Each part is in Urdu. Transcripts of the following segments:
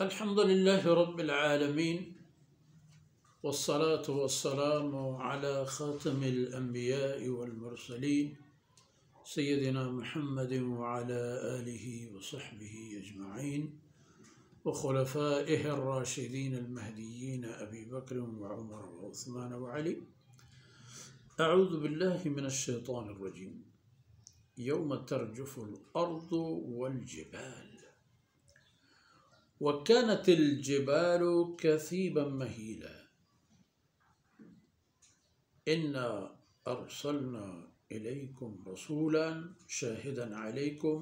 الحمد لله رب العالمين والصلاة والسلام على خاتم الأنبياء والمرسلين سيدنا محمد وعلى آله وصحبه أجمعين وخلفائه الراشدين المهديين أبي بكر وعمر وعثمان وعلي. أعوذ بالله من الشيطان الرجيم. يوم ترجف الأرض والجبال وكانت الجبال كثيبا مهيلا إنا أرسلنا إليكم رسولا شاهدا عليكم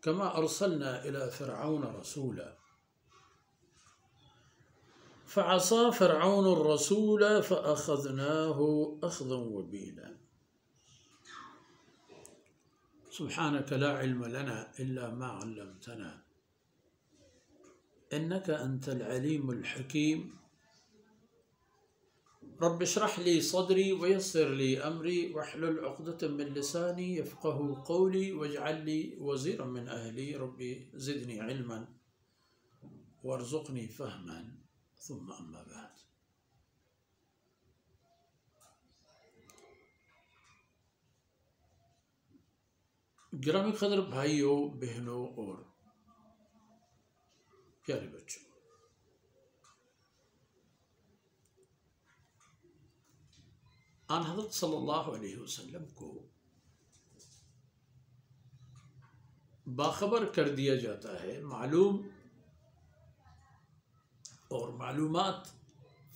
كما أرسلنا إلى فرعون رسولا فعصى فرعون الرسول فأخذناه أخذا وبيلا. سبحانك لا علم لنا إلا ما علمتنا إنك أنت العليم الحكيم. رب اشرح لي صدري ويسر لي أمري واحلل عقدة من لساني يفقه قولي واجعل لي وزيرا من أهلي. ربي زدني علما وارزقني فهما. ثم أما بعد. گرامی قدر بھائیوں، بہنوں اور پیارے بچوں، آن حضرت صلی اللہ علیہ وسلم کو باخبر کر دیا جاتا ہے، معلوم اور معلومات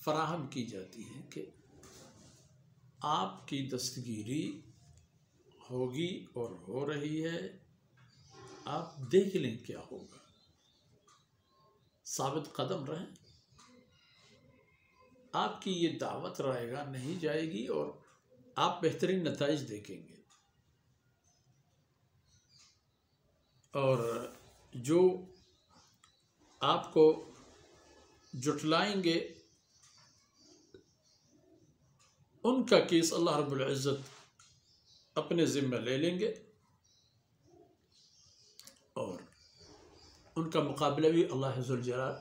فراہم کی جاتی ہیں کہ آپ کی دستگیری ہوگی اور ہو رہی ہے، آپ دیکھ لیں کیا ہوگا، ثابت قدم رہیں، آپ کی یہ دعوت رائے گا نہیں جائے گی اور آپ بہترین نتائج دیکھیں گے. اور جو آپ کو جھٹلائیں گے ان کا کیس اللہ رب العزت اپنے ذمہ لے لیں گے اور ان کا مقابلہ بھی اللہ ذوالجلال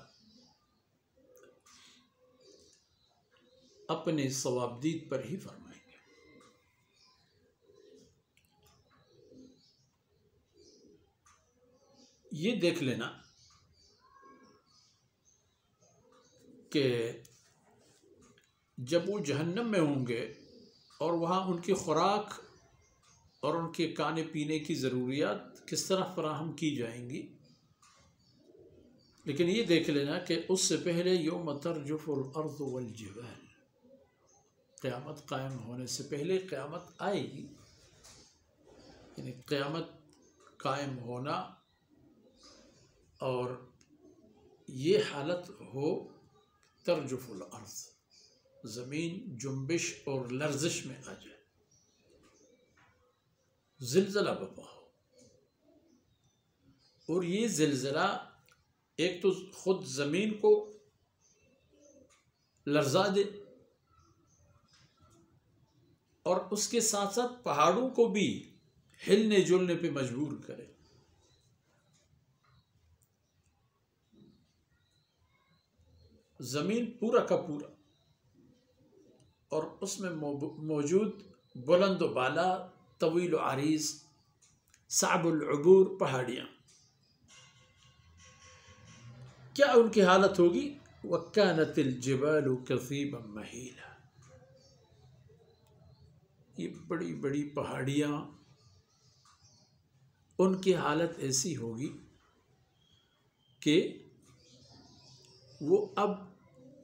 اپنے ثوابدید پر ہی فرمائیں گے. یہ دیکھ لینا کہ جب وہ جہنم میں ہوں گے اور وہاں ان کی خوراک اور ان کے کھانے پینے کی ضروریات کس طرح فراہم کی جائیں گی، لیکن یہ دیکھ لینا کہ اس سے پہلے یوم ترجف الارض والجبال، قیامت قائم ہونے سے پہلے قیامت آئے گی، یعنی قیامت قائم ہونا اور یہ حالت ہو ترجف الارض، زمین جنبش اور لرزش میں آ جائے، زلزلہ برپا ہو. اور یہ زلزلہ ایک تو خود زمین کو لرزا دے اور اس کے ساتھ ساتھ پہاڑوں کو بھی ہلنے جلنے پہ مجبور کرے. زمین پورا کا پورا اور اس میں موجود بلند و بالا، طویل و عریض، صعب العبور پہاڑیاں، کیا ان کی حالت ہوگی؟ وَكَانَتِ الْجِبَالُ كَثِيبًا مَهِيلًا، یہ بڑی بڑی پہاڑیاں، ان کی حالت ایسی ہوگی کہ وہ اب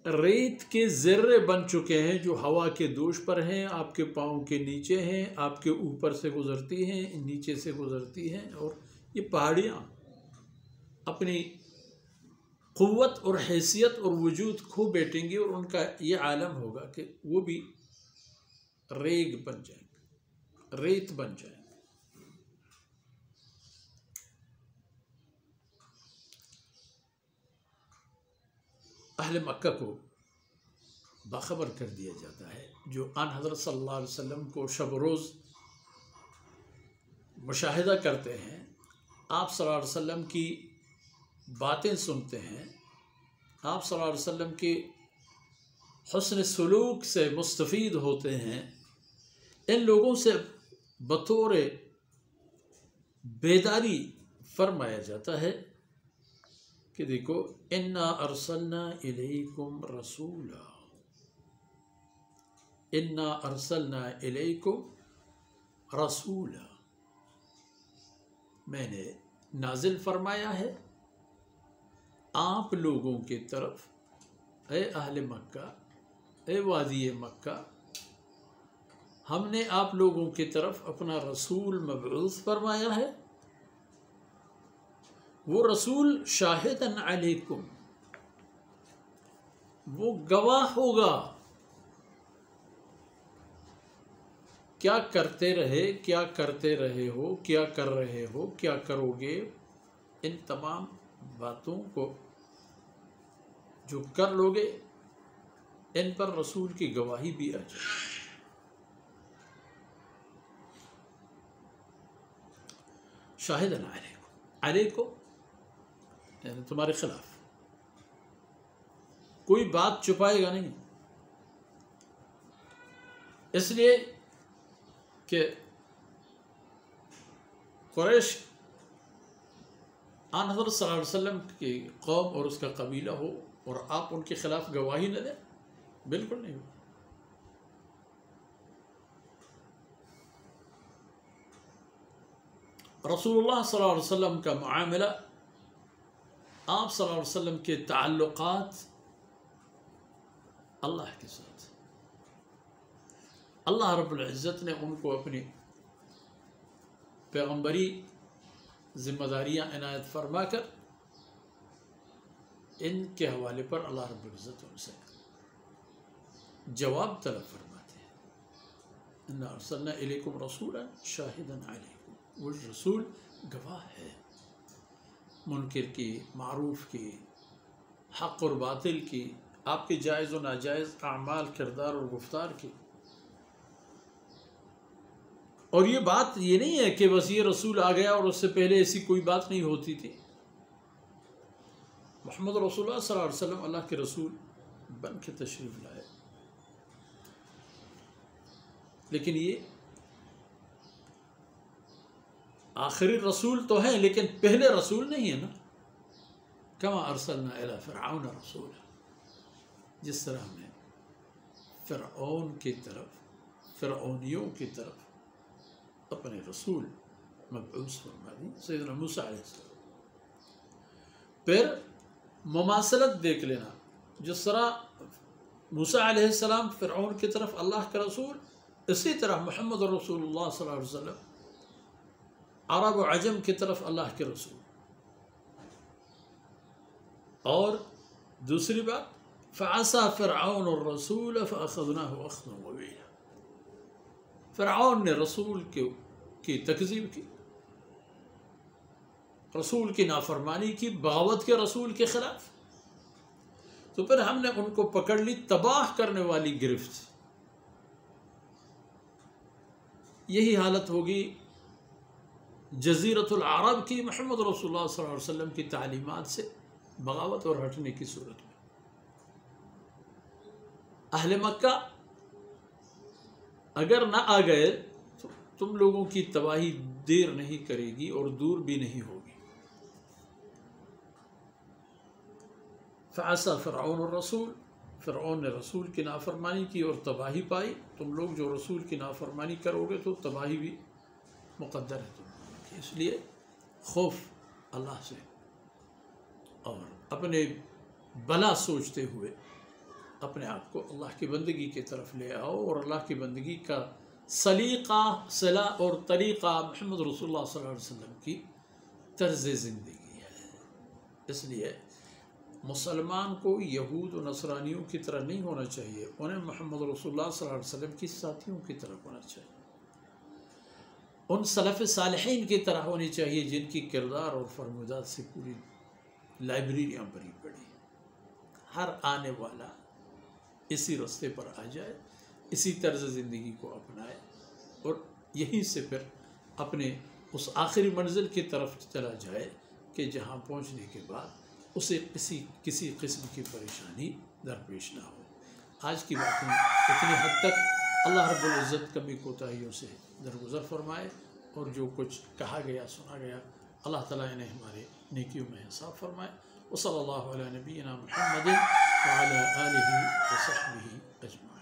ریت کے ذرے بن چکے ہیں جو ہوا کے دوش پر ہیں، آپ کے پاؤں کے نیچے ہیں، آپ کے اوپر سے گزرتی ہیں، نیچے سے گزرتی ہیں، اور یہ پہاڑیاں اپنی قوت اور حیثیت اور وجود کھو بیٹھیں گی اور ان کا یہ عالم ہوگا کہ وہ بھی ریگ بن جائیں گے، ریت بن جائیں گے. اہل مکہ کو باخبر کر دیا جاتا ہے، جو آن حضرت صلی اللہ علیہ وسلم کو شب و روز مشاہدہ کرتے ہیں، آپ صلی اللہ علیہ وسلم کی باتیں سنتے ہیں، آپ صلی اللہ علیہ وسلم کی حسن سلوک سے مستفید ہوتے ہیں، ان لوگوں سے بطور بیداری فرمایا جاتا ہے کہ دیکھو انا ارسلنا الیکم رسولا، انا ارسلنا الیکم رسولا، میں نے نازل فرمایا ہے آپ لوگوں کی طرف، اے اہل مکہ، اے وادی مکہ، ہم نے آپ لوگوں کی طرف اپنا رسول مبعوث فرمایا ہے، وہ رسول شاہدن علیکم، وہ گواہ ہوگا کیا کرتے رہے، کیا کرتے رہے ہو، کیا کر رہے ہو، کیا کرو گے، ان تمام باتوں کو جو کر لو گے ان پر رسول کی گواہی بھی آ جائے۔ شاہدن علیکم، علیکم یعنی تمہارے خلاف، کوئی بات چھپائے گا نہیں، اس لیے کہ قریش آن حضرت صلی اللہ علیہ وسلم کی قوم اور اس کا قبیلہ ہو اور آپ ان کے خلاف گواہی نہ دیں، بالکل نہیں ہو۔ رسول اللہ صلی اللہ علیہ وسلم کا معاملہ، آپ صلی اللہ علیہ وسلم کے تعلقات اللہ کے ساتھ، اللہ رب العزت نے ان کو اپنی پیغمبری ذمہ داریاں عنایت فرما کر ان کے حوالے پر اللہ رب العزت ان سے جواب طلب فرماتے ہیں۔ انا ارسلنا الیکم رسولا شاہدا علیکم، وہ رسول گواہ ہے منکر کی، معروف کی، حق اور باطل کی، آپ کے جائز و ناجائز اعمال، کردار اور گفتار کی۔ اور یہ بات یہ نہیں ہے کہ بس یہ رسول آ گیا اور اس سے پہلے ایسی کوئی بات نہیں ہوتی تھی۔ محمد رسول اللہ صلی اللہ علیہ وسلم اللہ کے رسول بن کے تشریف لائے، لیکن یہ آخری رسول تو ہیں لیکن پہلے رسول نہیں ہے نا۔ کما ارسلنا الی فرعون رسولا، جس طرح ہم نے فرعون کی طرف، فرعونیوں کی طرف اپنے رسول مبعوث فرما دی، سیدنا موسیٰ علیہ السلام۔ پھر مماثلت دیکھ لینا، جس طرح موسیٰ علیہ السلام فرعون کی طرف اللہ کا رسول، اسی طرح محمد رسول اللہ صلی اللہ علیہ وسلم عرب و عجم کی طرف اللہ کے رسول۔ اور دوسری بات فعصى فرعون الرسول فأخذناه أخذا وبيلا، فرعون نے رسول کی تکذیب کی، رسول کی نافرمانی کی، بغاوت کے رسول کے خلاف، تو پھر ہم نے ان کو پکڑ لی تباہ کرنے والی گرفت۔ یہی حالت ہوگی جزیرۃ العرب کی محمد رسول اللہ صلی اللہ علیہ وسلم کی تعلیمات سے بغاوت اور ہٹنے کی صورت میں۔ اہل مکہ اگر نہ آ گئے تو تم لوگوں کی تباہی دیر نہیں کرے گی اور دور بھی نہیں ہوگی۔ فعصى فرعون الرسول، فرعون نے رسول کی نافرمانی کی اور تباہی پائی۔ تم لوگ جو رسول کی نافرمانی کرو گے تو تباہی بھی مقدر ہے تم لوگوں کی۔ اس لیے خوف اللہ سے اور اپنے بلا سوچتے ہوئے اپنے آپ کو اللہ کی بندگی کی طرف لے آؤ، اور اللہ کی بندگی کا سلیقہ، صلاح اور طریقہ محمد رسول اللہ صلی اللہ علیہ وسلم کی طرز زندگی ہے۔ اس لیے مسلمان کو یہود و نصرانیوں کی طرح نہیں ہونا چاہیے، انہیں محمد رسول اللہ صلی اللہ علیہ وسلم کی ساتھیوں کی طرح ہونا چاہیے، ان سلف صالحین کی طرح ہونی چاہیے جن کی کردار اور فرمودات سے پوری لائبریریاں بھری پڑی۔ ہر آنے والا اسی رستے پر آ جائے، اسی طرز زندگی کو اپنائے، اور یہیں سے پھر اپنے اس آخری منزل کی طرف چلا جائے کہ جہاں پہنچنے کے بعد اسے کسی قسم کی پریشانی درپیش نہ ہو۔ آج کی باتیں اتنی حد تک، اللہ رب العزت کمی کوتاہیوں سے درگزر فرمائے، اور جو کچھ کہا گیا سنا گیا اللہ تعالیٰ انہیں ہمارے نیکیوں میں حساب فرمائے۔ وصلی اللہ علی نبینا محمد وعلی آلہ وصحبہ اجمعین۔